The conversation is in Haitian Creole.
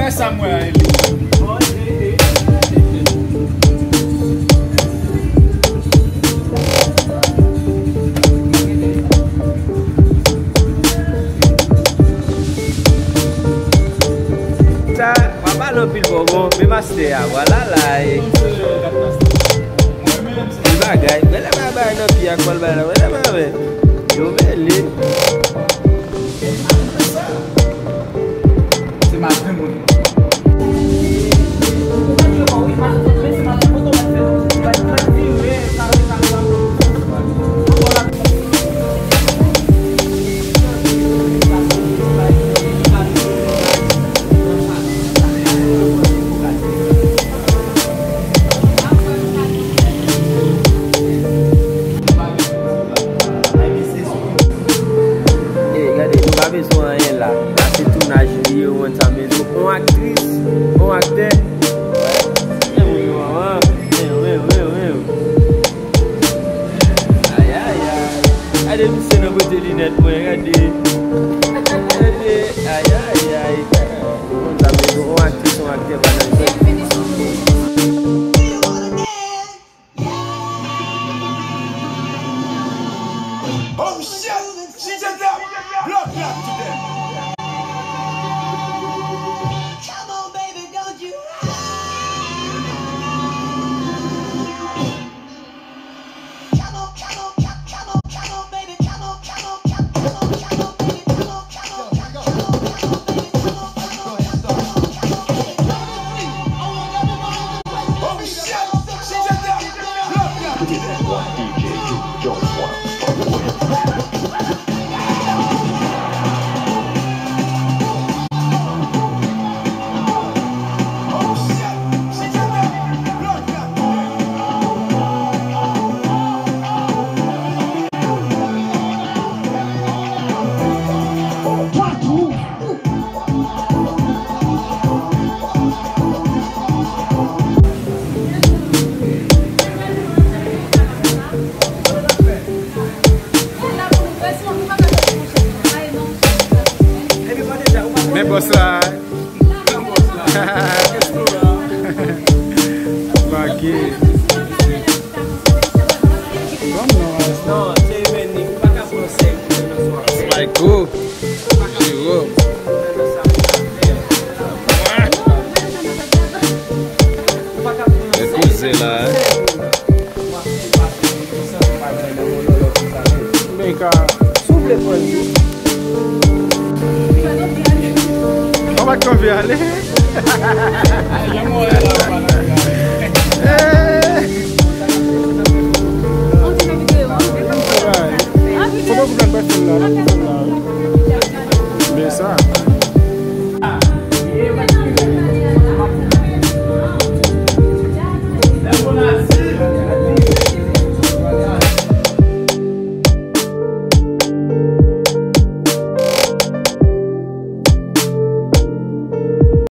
Vai Samuel. Ça, papa non pile bon, mais master, voilà là. Il bagay, mais la bagay non pile à quoi le bagay, mais la bagay. Yo meli. C'est ma femme. Oh shit! She just got blood clot to them. Come on, baby, don't you? Come on, come on, come on, come on, baby, come on, come on, come on, come on, baby, come on, come on, come on, come on, baby, come on, come on, Oh shit! She just got blood clot to them. One DJ you don't want to fuck with. Oh shit! She just got blood clot to them. Mais boss là. Baguette. Non, c'est venu, pas qu'à procès. Michael. Chegou. É cozer lá. Vem cá. Souple pour lui. On va convier aller.